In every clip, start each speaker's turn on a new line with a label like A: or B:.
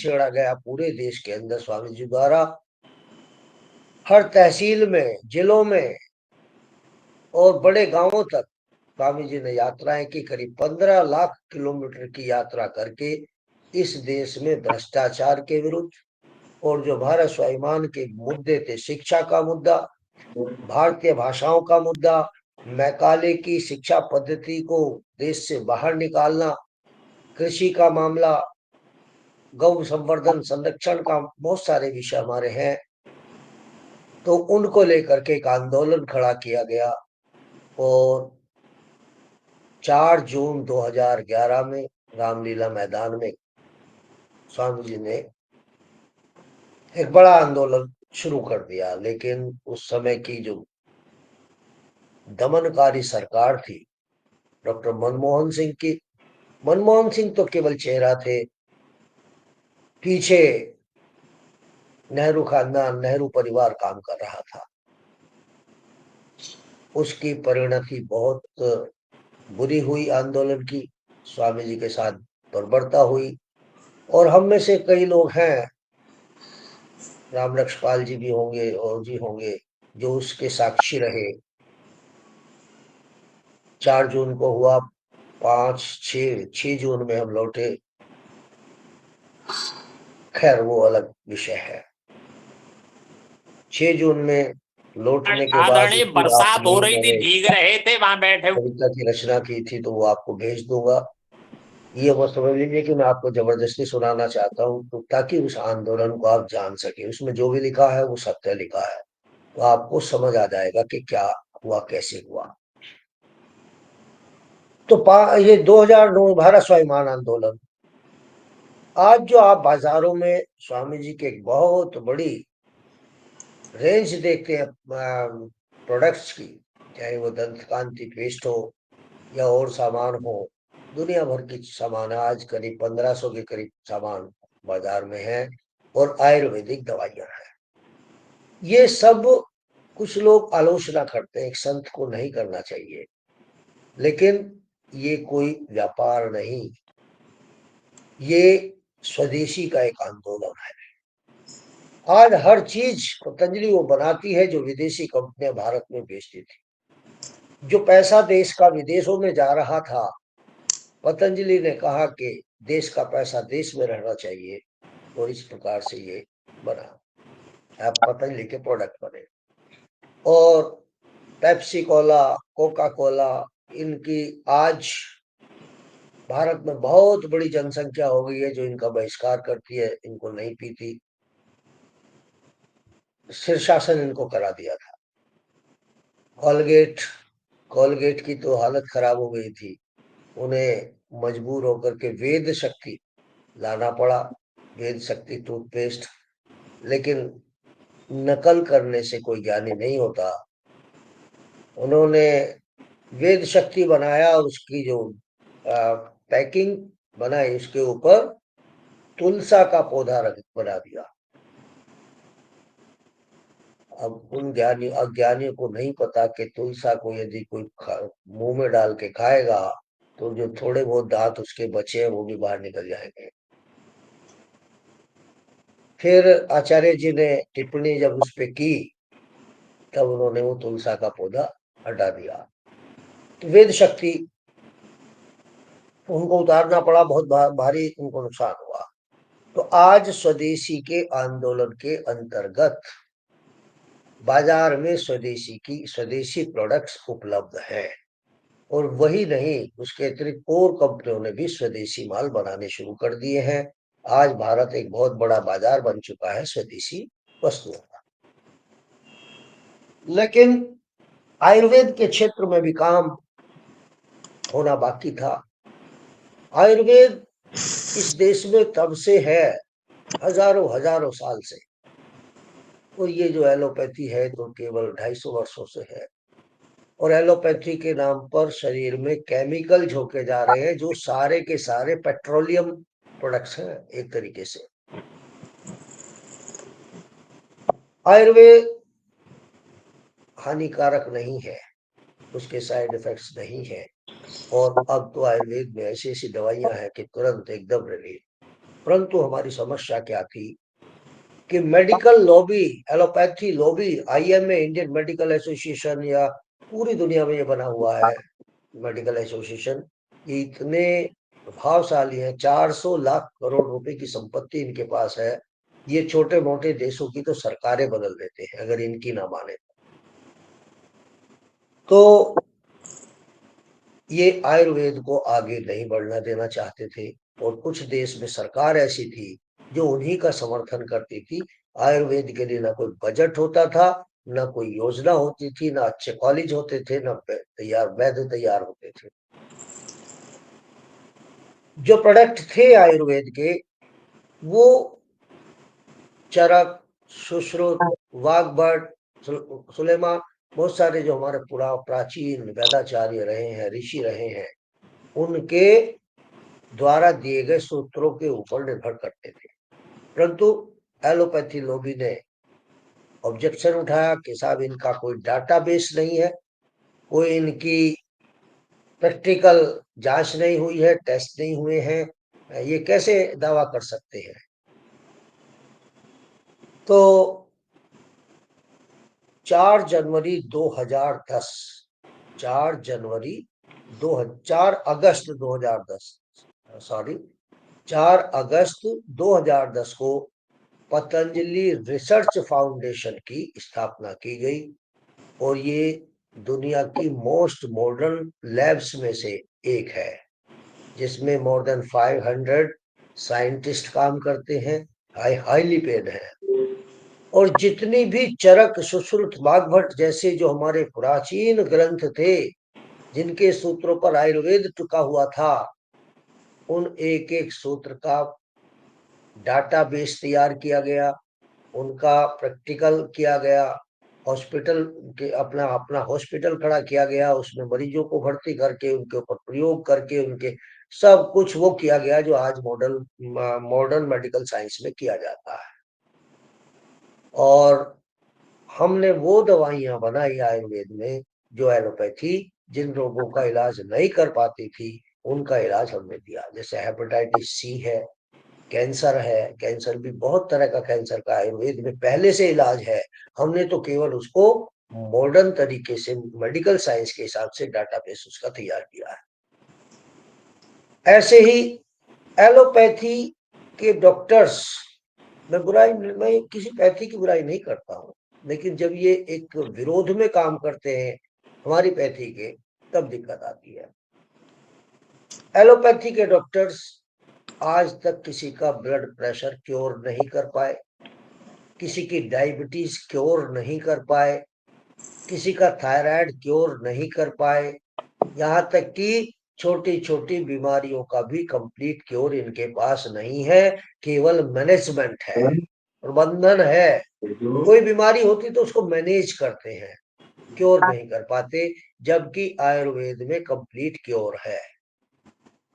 A: छेड़ा गया पूरे देश के अंदर स्वामी जी द्वारा। हर तहसील में, जिलों में और बड़े गांवों तक स्वामी जी ने यात्राएं की। करीब 15 लाख किलोमीटर की यात्रा करके इस देश में भ्रष्टाचार के विरुद्ध और जो भारत स्वाभिमान के मुद्दे थे, शिक्षा का मुद्दा, भारतीय भाषाओं का मुद्दा, मैकाले की शिक्षा पद्धति को देश से बाहर निकालना, कृषि का मामला, गौ संवर्धन संरक्षण का, बहुत सारे विषय हमारे हैं। तो उनको लेकर के एक आंदोलन खड़ा किया गया और 4 जून 2011 में रामलीला मैदान में स्वामी जी ने एक बड़ा आंदोलन शुरू कर दिया। लेकिन उस समय की जो दमनकारी सरकार थी डॉक्टर मनमोहन सिंह की, मनमोहन सिंह तो केवल चेहरा थे, पीछे नेहरू खानदान, नेहरू परिवार काम कर रहा था। उसकी परिणति बहुत बुरी हुई आंदोलन की, स्वामी जी के साथ बर्बरता हुई। और हम में से कई लोग हैं, राम लक्ष्मपाल जी भी होंगे और जी होंगे, जो उसके साक्षी रहे। 4 जून को हुआ, 6 जून में हम लौटे। खैर वो अलग विषय है। 6 जून में लौटने के बाद
B: आदरणीय,
A: उसकी रात
B: बरसात हो
A: में
B: रही थी,
A: मैंने
B: भीग रहे थे, वहां बैठे हुए।
A: कविता की रचना की थी, तो वो आपको भेज दूंगा। ये वो समझ लीजिए कि मैं आपको जबरदस्ती सुनाना चाहता हूँ, तो ताकि उस आंदोलन को आप जान सके। उसमें जो भी लिखा है वो सत्य लिखा है, तो आपको समझ आ जाएगा कि क्या हुआ, कैसे हुआ। तो ये 2009 भारत स्वाभिमान आंदोलन। आज जो आप बाजारों में स्वामी जी की एक बहुत बड़ी रेंज देखते हैं प्रोडक्ट्स की, चाहे वो दंत कांति पेस्ट हो या और सामान हो, दुनिया भर की सामान आज करीब 1500 के करीब सामान बाजार में है और आयुर्वेदिक दवाइयां हैं। ये सब कुछ लोग आलोचना करते हैं, एक संत को नहीं करना चाहिए, लेकिन ये कोई व्यापार नहीं, ये स्वदेशी का एक आंदोलन है। आज हर चीज पतंजलि वो बनाती है जो विदेशी कंपनियां भारत में बेचती थी। जो पैसा देश का विदेशों में जा रहा था, पतंजलि ने कहा कि देश का पैसा देश में रहना चाहिए, और इस प्रकार से ये बना, अब पतंजलि के प्रोडक्ट बने। और पेप्सी कोला, कोका कोला, इनकी आज भारत में बहुत बड़ी जनसंख्या हो गई है जो इनका बहिष्कार करती है, इनको नहीं पीती। शीर्षासन इनको करा दिया था। कोलगेट की तो हालत खराब हो गई थी, उन्हें मजबूर होकर के वेद शक्ति लाना पड़ा, वेद शक्ति टूथपेस्ट। लेकिन नकल करने से कोई ज्ञानी नहीं होता। उन्होंने वेद शक्ति बनाया और उसकी जो पैकिंग बनाई, उसके ऊपर तुलसा का पौधा रख बना दिया। अब उन अज्ञानियों को नहीं पता कि तुलसा को यदि कोई मुंह में डाल के खाएगा तो जो थोड़े बहुत दांत उसके बचे हैं वो भी बाहर निकल जाएंगे। फिर आचार्य जी ने टिप्पणी जब उस पे की, तब उन्होंने वो तुलसा का पौधा हटा दिया। तो वेद शक्ति उनको उतारना पड़ा, बहुत भारी उनको नुकसान हुआ। तो आज स्वदेशी के आंदोलन के अंतर्गत बाजार में स्वदेशी प्रोडक्ट्स उपलब्ध है। और वही नहीं, उसके अतिरिक्त और कंपनियों ने भी स्वदेशी माल बनाने शुरू कर दिए हैं। आज भारत एक बहुत बड़ा बाजार बन चुका है स्वदेशी वस्तुओं का। लेकिन आयुर्वेद के क्षेत्र में भी काम होना बाकी था। आयुर्वेद इस देश में तब से है, हजारों हजारों साल से। और ये जो एलोपैथी है तो केवल 250 वर्षों से है। और एलोपैथी के नाम पर शरीर में केमिकल झोंके जा रहे हैं जो सारे के सारे पेट्रोलियम प्रोडक्ट्स हैं एक तरीके से। आयुर्वेद हानिकारक नहीं है, उसके साइड इफेक्ट्स नहीं है। और अब तो आयुर्वेद में ऐसी ऐसी दवाइयां हैं कि तुरंत एकदम रिलीफ। परंतु हमारी समस्या क्या थी कि medical lobby, allopathy lobby, IMA, Indian medical association, या पूरी दुनिया में ये बना हुआ है मेडिकल एसोसिएशन, ये इतने प्रभावशाली है। 400 लाख करोड़ रुपए की संपत्ति इनके पास है। ये छोटे मोटे देशों की तो सरकारें बदल देते हैं अगर इनकी ना माने तो। ये आयुर्वेद को आगे नहीं बढ़ना देना चाहते थे, और कुछ देश में सरकार ऐसी थी जो उन्हीं का समर्थन करती थी। आयुर्वेद के लिए ना कोई बजट होता था, ना कोई योजना होती थी, ना अच्छे कॉलेज होते थे, ना तैयार वैद्य तैयार होते थे। जो प्रोडक्ट थे आयुर्वेद के, वो चरक, सुश्रुत, वाग्भट, सुलेमा, बहुत सारे जो हमारे प्राचीन वेदाचार्य रहे हैं, ऋषि रहे हैं, उनके द्वारा दिए गए सूत्रों के ऊपर निर्भर करते थे। परंतु एलोपैथी लॉबी ने ऑब्जेक्शन उठाया कि साहब इनका कोई डाटाबेस नहीं है, कोई इनकी प्रैक्टिकल जांच नहीं हुई है, टेस्ट नहीं हुए हैं, ये कैसे दावा कर सकते हैं। तो 4 जनवरी 2010, 4 जनवरी 4 अगस्त 2010, सॉरी, 4 अगस्त 2010 को पतंजलि रिसर्च फाउंडेशन की स्थापना की गई, और ये दुनिया की मोस्ट मॉडर्न लैब्स में से एक है, जिसमें मोर देन 500 साइंटिस्ट काम करते हैं, हाईली पेड है। और जितनी भी चरक, सुश्रुत, वाग्भट जैसे जो हमारे प्राचीन ग्रंथ थे, जिनके सूत्रों पर आयुर्वेद टिका हुआ था, उन एक एक सूत्र का डाटाबेस तैयार किया गया, उनका प्रैक्टिकल किया गया, हॉस्पिटल के अपना अपना हॉस्पिटल खड़ा किया गया, उसमें मरीजों को भर्ती करके उनके ऊपर प्रयोग करके उनके सब कुछ वो किया गया जो आज मॉडर्न मेडिकल साइंस में किया जाता है। और हमने वो दवाइयां बनाई आयुर्वेद में जो एलोपैथी जिन रोगों का इलाज नहीं कर पाती थी, उनका इलाज हमने दिया। जैसे हेपेटाइटिस सी है, कैंसर है, कैंसर भी बहुत तरह का कैंसर का आयुर्वेद में पहले से इलाज है। हमने तो केवल उसको मॉडर्न तरीके से मेडिकल साइंस के हिसाब से डाटाबेस उसका तैयार किया है। ऐसे ही एलोपैथी के डॉक्टर्स, मैं किसी पैथी की बुराई नहीं करता हूँ, लेकिन जब ये एक विरोध में काम करते हैं हमारी पैथी के, तब दिक्कत आती है। एलोपैथी के डॉक्टर्स आज तक किसी का ब्लड प्रेशर क्योर नहीं कर पाए, किसी की डायबिटीज क्योर नहीं कर पाए, किसी का थायराइड क्योर नहीं कर पाए, यहाँ तक कि छोटी छोटी बीमारियों का भी कंप्लीट क्योर इनके पास नहीं है। केवल मैनेजमेंट है, प्रबंधन है। कोई बीमारी होती तो उसको मैनेज करते हैं, क्योर नहीं कर पाते। जबकि आयुर्वेद में कंप्लीट क्योर है,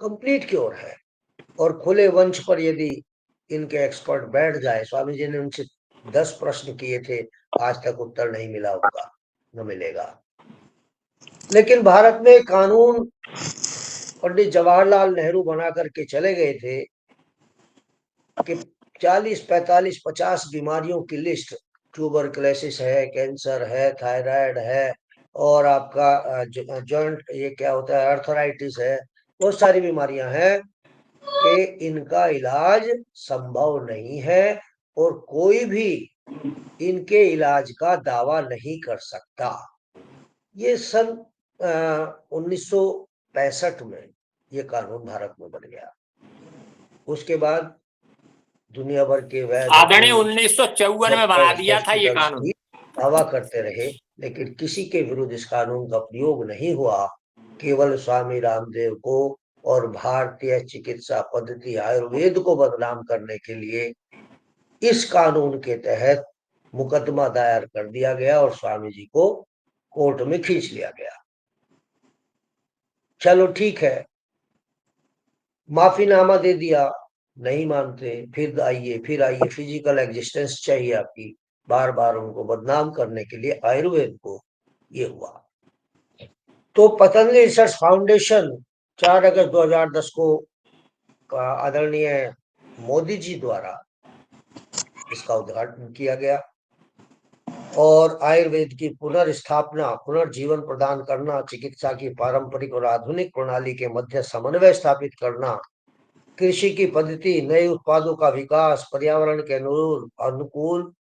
A: कंप्लीट क्योर है। और खुले वंश पर यदि इनके एक्सपर्ट बैठ जाए, स्वामी जी ने उनसे 10 प्रश्न किए थे, आज तक उत्तर नहीं मिला उनका, न मिलेगा। लेकिन भारत में कानून पंडित जवाहरलाल नेहरू बना करके चले गए थे कि 40, 45, 50 बीमारियों की लिस्ट, ट्यूबरकुलोसिस है, कैंसर है, थायराइड है, और आपका जॉइंट, ये क्या होता है, अर्थराइटिस है, बहुत सारी बीमारियां हैं कि इनका इलाज संभव नहीं है, और कोई भी इनके इलाज का दावा नहीं कर सकता। ये सन 1965 में ये कानून भारत में बन गया। उसके बाद दुनिया भर के वैद्य,
B: आदरणीय 1954 में बना दिया था ये कानून।
A: दावा करते रहे, लेकिन किसी के विरुद्ध इस कानून का प्रयोग नहीं हुआ। केवल स्वामी रामदेव को और भारतीय चिकित्सा पद्धति आयुर्वेद को बदनाम करने के लिए इस कानून के तहत मुकदमा दायर कर दिया गया और स्वामी जी को कोर्ट में खींच लिया गया। चलो ठीक है, माफीनामा दे दिया, नहीं मानते, फिर आइए फिजिकल एग्जिस्टेंस चाहिए आपकी, बार बार उनको बदनाम करने के लिए आयुर्वेद को, ये हुआ। तो पतंजलि रिसर्च फाउंडेशन 4 अगस्त 2010 को आदरणीय मोदी जी द्वारा इसका उद्घाटन किया गया और आयुर्वेद की पुनर्स्थापना, पुनर्जीवन प्रदान करना, चिकित्सा की पारंपरिक और आधुनिक प्रणाली के मध्य समन्वय स्थापित करना, कृषि की पद्धति, नए उत्पादों का विकास, पर्यावरण के अनुकूल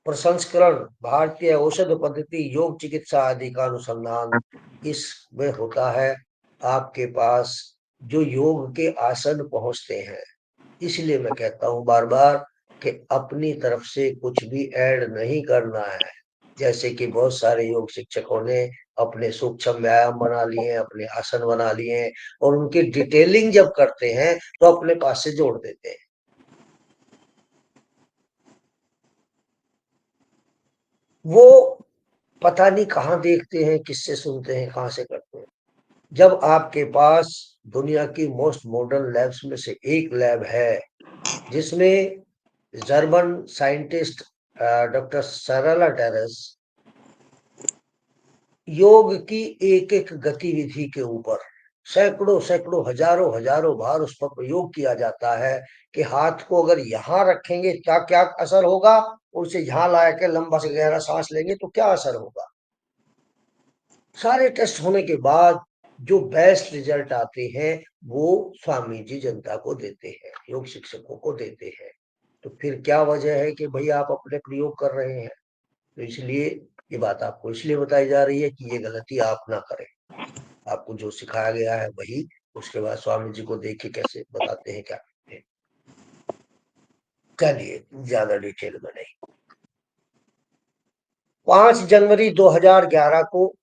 A: प्रसंस्करण, भारतीय औषध पद्धति, योग चिकित्सा आदि का अनुसंधान इसमें होता है। आपके पास जो योग के आसन पहुंचते हैं, इसलिए मैं कहता हूं बार बार कि अपनी तरफ से कुछ भी ऐड नहीं करना है। जैसे कि बहुत सारे योग शिक्षकों ने अपने सूक्ष्म व्यायाम बना लिए, अपने आसन बना लिए और उनकी डिटेलिंग जब करते हैं तो अपने पास से जोड़ देते हैं। वो पता नहीं कहाँ देखते हैं, किससे सुनते हैं, कहाँ से करते हैं। जब आपके पास दुनिया की मोस्ट मॉडर्न लैब्स में से एक लैब है जिसमें जर्मन साइंटिस्ट डॉक्टर सरला टेरेस योग की एक एक गतिविधि के ऊपर सैकड़ों सैकड़ों हजारों हजारों बार उस पर प्रयोग किया जाता है कि हाथ को अगर यहाँ रखेंगे क्या क्या असर होगा, उसे यहाँ ला के लंबा से गहरा सांस लेंगे तो क्या असर होगा। सारे टेस्ट होने के बाद जो बेस्ट रिजल्ट आते हैं वो स्वामी जी जनता को देते हैं, योग शिक्षकों को देते हैं। तो फिर क्या वजह है कि भाई आप अपने प्रयोग कर रहे हैं। तो इसलिए ये बात आपको इसलिए बताई जा रही है कि ये गलती आप ना करें। आपको जो सिखाया गया है वही, उसके बाद स्वामी जी को देख के कैसे बताते हैं क्या करते हैं। चलिए ज्यादा डिटेल में नहीं। 5 जनवरी 2011 को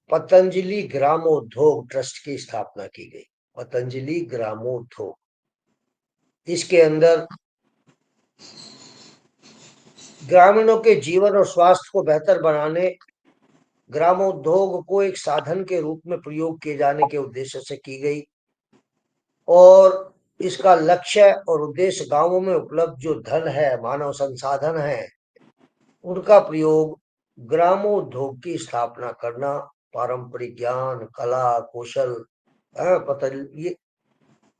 A: पतंजलि ग्रामोद्योग ट्रस्ट की स्थापना की गई। पतंजलि ग्रामोद्योग, इसके अंदर ग्रामीणों के जीवन और स्वास्थ्य को बेहतर बनाने, ग्रामोद्योग को एक साधन के रूप में प्रयोग किए जाने के उद्देश्य से की गई और इसका लक्ष्य और उद्देश्य गांवों में उपलब्ध जो धन है, मानव संसाधन है, उनका प्रयोग ग्रामोद्योग की स्थापना करना, पारंपरिक ज्ञान, कला, कौशल, पतंजलि ये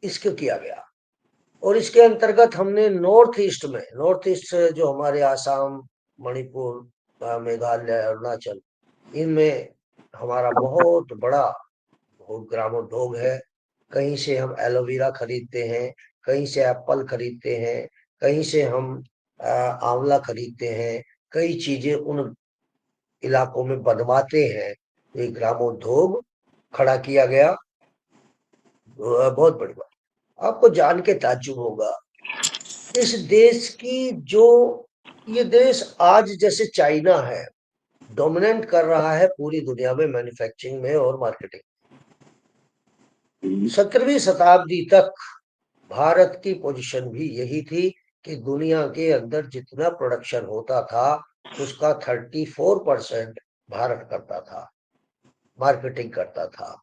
A: इसको किया गया। और इसके अंतर्गत हमने नॉर्थ ईस्ट में, नॉर्थ ईस्ट जो हमारे आसाम, मणिपुर, मेघालय, अरुणाचल, इनमें हमारा बहुत बड़ा ग्रामोद्योग है। कहीं से हम एलोवेरा खरीदते हैं, कहीं से एप्पल खरीदते हैं, कहीं से हम आंवला खरीदते हैं, कई चीजें उन इलाकों में बनवाते हैं। एक ग्रामोद्योग खड़ा किया गया। बहुत बड़ी बात। आपको जान के ताज्जुब होगा, इस देश की जो ये देश आज जैसे चाइना है, डोमिनेट कर रहा है पूरी दुनिया में मैन्युफैक्चरिंग में और मार्केटिंग। 17वीं शताब्दी तक भारत की पोजीशन भी यही थी कि दुनिया के अंदर जितना प्रोडक्शन होता था उसका 34% भारत करता था, मार्केटिंग करता था।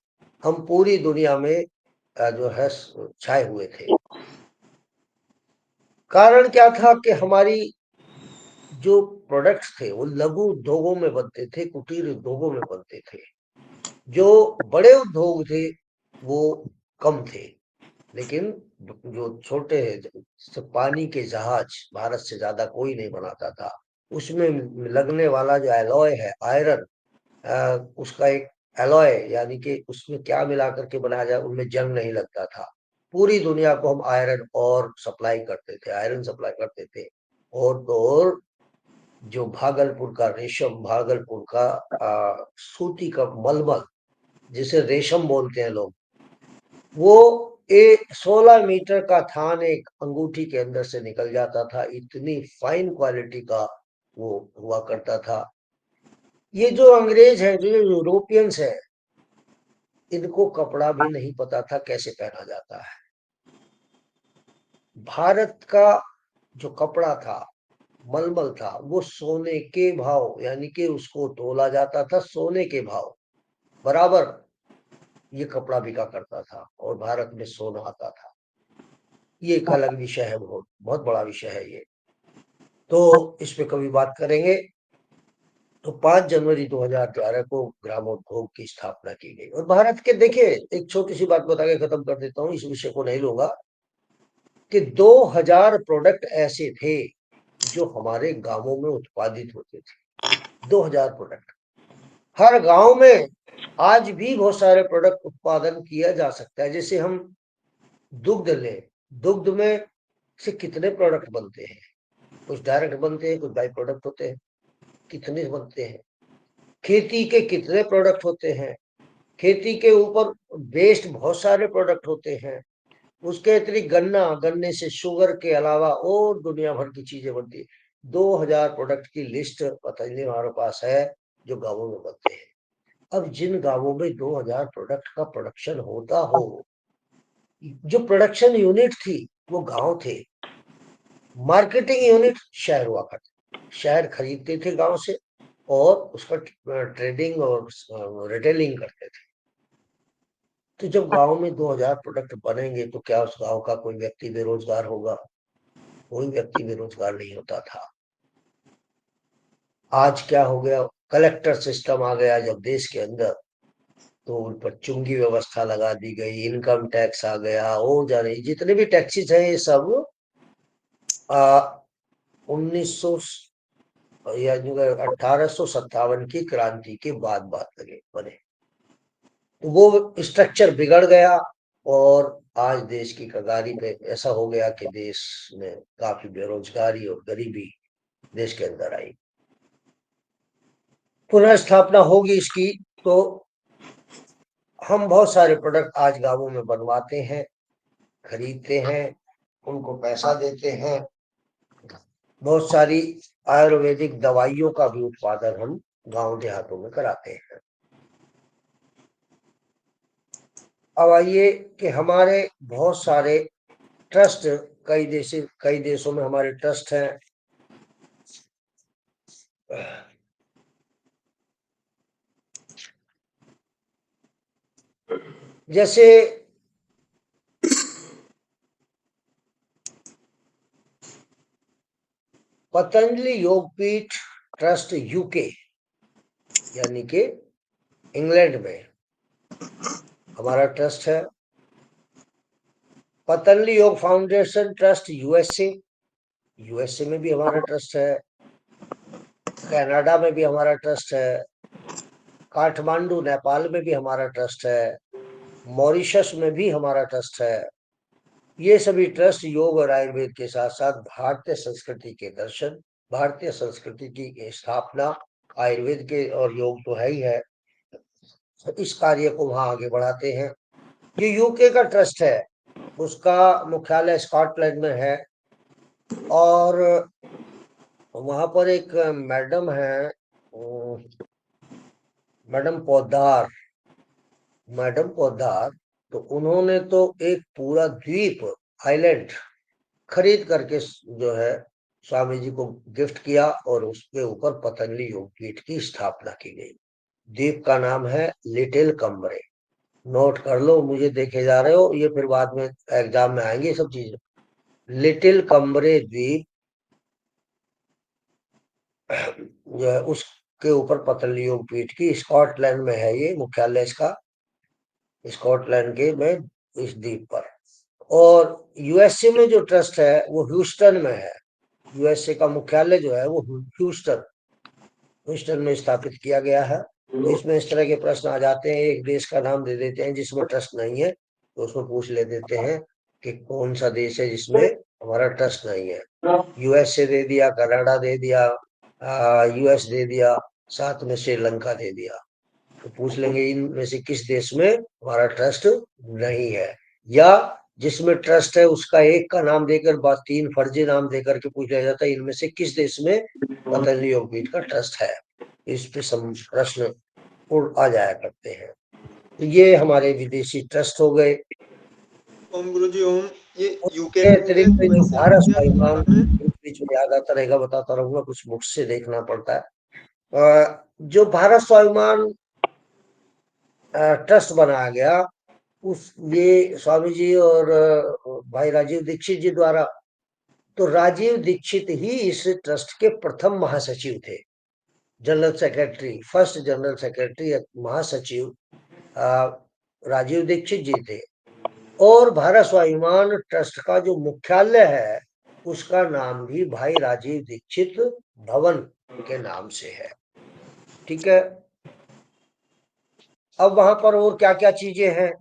A: हम पूरी दुनिया में जो है छाए हुए थे। कारण क्या था कि हमारी जो प्रोडक्ट्स थे वो लघु उद्योगों में बनते थे, कुटीर उद्योगों में बनते थे। जो बड़े उद्योग थे वो कम थे, लेकिन जो छोटे पानी के जहाज भारत से ज्यादा कोई नहीं बनाता था। उसमें लगने वाला जो एलॉय है, आयरन, उसका एक एलॉय यानी कि उसमें क्या मिला करके बनाया जाए, उनमें जंग नहीं लगता था। पूरी दुनिया को हम आयरन और सप्लाई करते थे, आयरन सप्लाई करते थे। और तो और जो भागलपुर का रेशम, भागलपुर का सूती का मलमल जिसे रेशम बोलते हैं लोग, वो 16 मीटर का थान एक अंगूठी के अंदर से निकल जाता था। इतनी फाइन क्वालिटी का वो हुआ करता था। ये जो अंग्रेज है, जो यूरोपियंस है, इनको कपड़ा भी नहीं पता था कैसे पहना जाता है। भारत का जो कपड़ा था, मलमल था, वो सोने के भाव यानी कि उसको तोला जाता था सोने के भाव बराबर ये कपड़ा बिका करता था और भारत में सोना आता था। ये एक अलग विषय है, बहुत बहुत बड़ा विषय है ये, तो इस पे कभी बात करेंगे। तो 5 जनवरी 2011 को ग्रामोद्योग की स्थापना की गई। और भारत के देखिए, एक छोटी सी बात बता के खत्म कर देता हूँ, इस विषय को नहीं लूंगा। कि 2000 प्रोडक्ट ऐसे थे जो हमारे गांवों में उत्पादित होते थे। 2000 प्रोडक्ट हर गांव में आज भी बहुत सारे प्रोडक्ट उत्पादन किया जा सकता है। जैसे हम दुग्ध लें, दुग्ध में से कितने प्रोडक्ट बनते हैं, कुछ डायरेक्ट बनते हैं, कुछ बाई प्रोडक्ट होते हैं, कितने बनते हैं। खेती के कितने प्रोडक्ट होते हैं, खेती के ऊपर वेस्ट बहुत सारे प्रोडक्ट होते हैं। उसके अतिरिक्त गन्ना, गन्ने से शुगर के अलावा और दुनिया भर की चीजें बनती है। 2000 प्रोडक्ट की लिस्ट पतंजलि हमारे पास है जो गांवों में बनते हैं। अब जिन गांवों में 2000 प्रोडक्ट का प्रोडक्शन होता हो, जो प्रोडक्शन यूनिट थी वो गांव थे, मार्केटिंग यूनिट शहर हुआ करते, शहर खरीदते थे गांव से और उसका ट्रेडिंग और रिटेलिंग करते थे। तो जब गांव में 2000 प्रोडक्ट बनेंगे तो क्या उस गांव का कोई व्यक्ति बेरोजगार होगा? कोई व्यक्ति बेरोजगार नहीं होता था। आज क्या हो गया, कलेक्टर सिस्टम आ गया जब देश के अंदर, तो उन पर चुंगी व्यवस्था लगा दी गई, इनकम टैक्स आ गया, और जाने जितने भी टैक्सेस हैं ये सब 1900 या 1857 की क्रांति के बाद बात लगे बने। तो वो स्ट्रक्चर बिगड़ गया और आज देश की कगारी पे ऐसा हो गया कि देश में काफी बेरोजगारी और गरीबी देश के अंदर आई। पुनः स्थापना होगी इसकी तो हम बहुत सारे प्रोडक्ट आज गांवों में बनवाते हैं, खरीदते हैं, उनको पैसा देते हैं। बहुत सारी आयुर्वेदिक दवाइयों का भी उत्पादन हम गांव देहातों में कराते हैं। अब आइए कि हमारे बहुत सारे ट्रस्ट, कई देशों में हमारे ट्रस्ट हैं। जैसे पतंजलि योगपीठ ट्रस्ट यूके यानी कि इंग्लैंड में हमारा ट्रस्ट है। पतंजलि योग फाउंडेशन ट्रस्ट यूएसए में भी हमारा ट्रस्ट है। कनाडा में भी हमारा ट्रस्ट है। काठमांडू नेपाल में भी हमारा ट्रस्ट है। मॉरिशस में भी हमारा ट्रस्ट है। ये सभी ट्रस्ट योग और आयुर्वेद के साथ साथ भारतीय संस्कृति के दर्शन, भारतीय संस्कृति की स्थापना, आयुर्वेद के और योग तो है ही है, इस कार्य को वहां आगे बढ़ाते हैं। ये यूके का ट्रस्ट है, उसका मुख्यालय स्कॉटलैंड में है और वहां पर एक मैडम है, मैडम पोद्दार, तो उन्होंने तो एक पूरा द्वीप, आइलैंड खरीद करके जो है स्वामी जी को गिफ्ट किया और उसके ऊपर पतंजलि योगपीठ की स्थापना की गई। द्वीप का नाम है लिटिल कम्बरे। नोट कर लो, मुझे देखे जा रहे हो, ये फिर बाद में एग्जाम में आएंगे ये सब चीजें। लिटिल कम्बरे द्वीप जो है उसके ऊपर पतंजलि योगपीठ की, स्कॉटलैंड में है ये मुख्यालय इसका, स्कॉटलैंड के में इस द्वीप पर। और यूएसए में जो ट्रस्ट है वो ह्यूस्टन में है। यूएसए का मुख्यालय जो है वो ह्यूस्टन में स्थापित किया गया है। तो इसमें इस तरह के प्रश्न आ जाते हैं, एक देश का नाम दे देते हैं जिसमें ट्रस्ट नहीं है, तो उसमें पूछ ले देते हैं कि कौन सा देश है जिसमें हमारा ट्रस्ट नहीं है। यूएसए दे दिया, कनाडा दे दिया, यूएस दे दिया, साथ में श्रीलंका दे दिया। तो पूछ लेंगे इनमें से किस देश में हमारा ट्रस्ट नहीं है, या जिसमें ट्रस्ट है उसका एक का नाम देकर बाद 3 फर्जी नाम देकर के पूछ लिया जाता है इनमें से किस देश में पतंजलि योगपीठ का ट्रस्ट है। इस पे प्रश्न आ जाया करते हैं। तो ये हमारे विदेशी ट्रस्ट हो गए।
C: ओम गुरुजी ओम। ये यूके
A: उसके
C: में हो गया,
A: अतिरिक्त जो
C: यूएसए में
A: भारत
C: हो गया,
A: स्वाभिमान,
C: कनाडा में।
A: बीच बीच में याद आता रहेगा, बताता रहूंगा, कुछ बुक से देखना पड़ता है। जो भारत स्वाभिमान ट्रस्ट बनाया गया, उस ये स्वामी जी और भाई राजीव दीक्षित जी द्वारा। तो राजीव दीक्षित ही इस ट्रस्ट के प्रथम महासचिव थे, general secretary, first general secretary महासचिव राजीव दीक्षित जी थे। और भारत स्वाभिमान ट्रस्ट का जो मुख्यालय है उसका नाम भी भाई राजीव दीक्षित भवन के नाम से है। ठीक है। अब वहां पर और क्या क्या चीजें हैं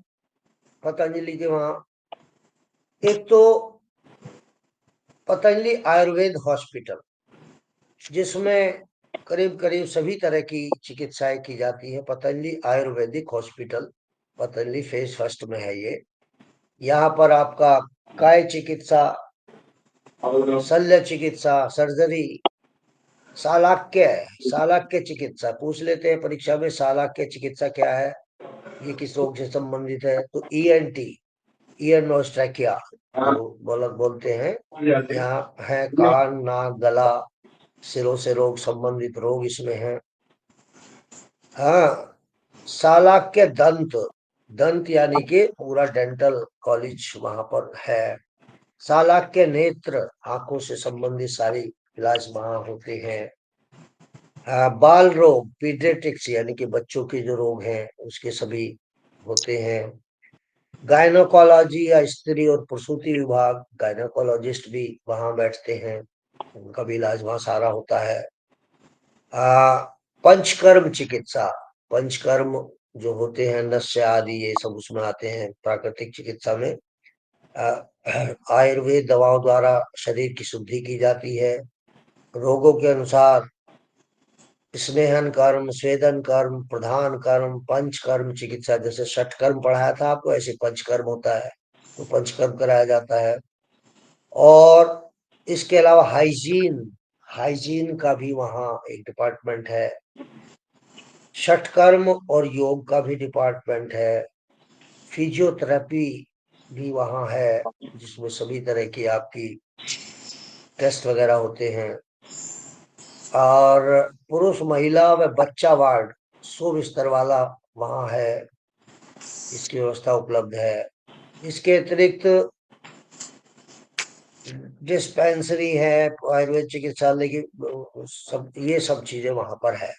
A: पतंजलि के वहां? एक तो पतंजलि आयुर्वेद हॉस्पिटल, जिसमें करीब करीब सभी तरह की चिकित्साएं की जाती है। Patanjali Ayurvedic hospital Patanjali phase first में है ये। यहाँ पर आपका काय चिकित्सा, शल्य चिकित्सा, सर्जरी, शालाक्य चिकित्सा पूछ लेते हैं परीक्षा में। शालाक्य चिकित्सा क्या है, ये किस रोग से संबंधित है? तो ईएनटी, ईयर नोज ट्रैकिया जो बोलते हैं। यहाँ है कान, नाक, गला, सिरों से रोग संबंधित रोग इसमें है। हाँ, शालाक्य दंत, दंत यानी कि पूरा डेंटल कॉलेज वहां पर है। शालाक्य नेत्र, आंखों से संबंधित सारी इलाज वहां होते हैं। बाल रोग, पीडियाट्रिक्स यानी कि बच्चों के जो रोग हैं उसके सभी होते हैं। गायनोकोलॉजी या स्त्री और प्रसूति विभाग, गायनोकोलॉजिस्ट भी वहां बैठते हैं, उनका भी इलाज वहां सारा होता है। पंचकर्म चिकित्सा, पंचकर्म जो होते हैं नस्य आदि ये सब उसमें आते हैं प्राकृतिक चिकित्सा में। आयुर्वेद दवाओं द्वारा शरीर की शुद्धि की जाती है। रोगों के अनुसार स्नेहन कर्म, स्वेदन कर्म, प्रधान कर्म, पंचकर्म चिकित्सा, जैसे षटकर्म पढ़ाया था आपको ऐसे पंचकर्म होता है, तो पंचकर्म कराया जाता है। और इसके अलावा हाइजीन, हाइजीन का भी वहाँ एक डिपार्टमेंट है। षटकर्म और योग का भी डिपार्टमेंट है। फिजियोथेरेपी भी वहाँ है, जिसमें सभी तरह की आपकी टेस्ट वगैरह होते हैं। और पुरुष, महिला व बच्चा वार्ड 100 बिस्तर वाला वहाँ है, इसकी व्यवस्था उपलब्ध है। इसके अतिरिक्त डिस्पेंसरी है, आयुर्वेद चिकित्सालय की सब, ये सब चीजें वहां पर है।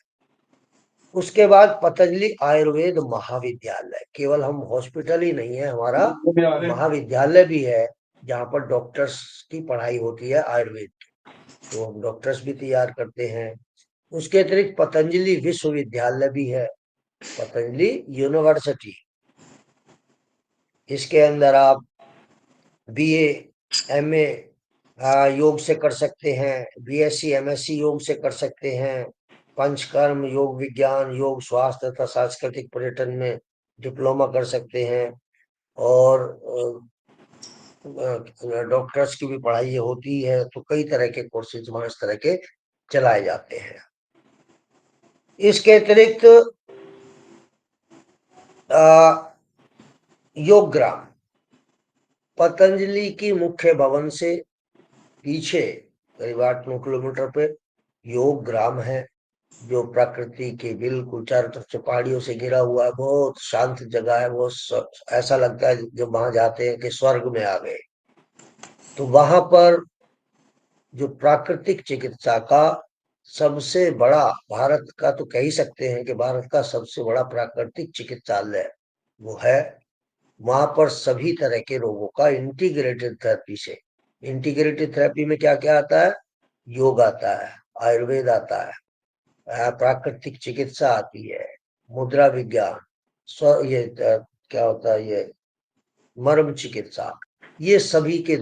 A: उसके बाद पतंजलि आयुर्वेद महाविद्यालय, केवल हम हॉस्पिटल ही नहीं है, हमारा महाविद्यालय भी है जहाँ पर डॉक्टर्स की पढ़ाई होती है आयुर्वेद की, तो हम डॉक्टर्स भी तैयार करते हैं। उसके अतिरिक्त पतंजलि विश्वविद्यालय भी है, पतंजलि यूनिवर्सिटी। इसके अंदर आप बीए, एमए योग से कर सकते हैं, बीएससी, एमएससी योग से कर सकते हैं। पंचकर्म, योग विज्ञान, योग स्वास्थ्य तथा सांस्कृतिक पर्यटन में डिप्लोमा कर सकते हैं। और डॉक्टर्स की भी पढ़ाई होती है, तो कई तरह के कोर्सेज वहां इस तरह के चलाए जाते हैं। इसके अतिरिक्त योग ग्राम, पतंजलि की मुख्य भवन से पीछे करीब 8-9 किलोमीटर पे योग ग्राम है, जो प्रकृति के बिल्कुल चारों तरफ से पहाड़ियों से घिरा हुआ है। बहुत शांत जगह है, ऐसा लगता है जब वहां जाते हैं कि स्वर्ग में आ गए। तो वहां पर जो प्राकृतिक चिकित्सा का सबसे बड़ा, भारत का तो कह ही सकते हैं कि भारत का सबसे बड़ा प्राकृतिक चिकित्सालय वो है। वहां पर सभी तरह के रोगों का इंटीग्रेटेड थेरेपी से, इंटीग्रेटेड थेरेपी में क्या क्या आता है? योग आता है, आयुर्वेद आता है, प्राकृतिक चिकित्सा आती है, मुद्रा विज्ञान, क्या होता है ये मर्म चिकित्सा, ये सभी के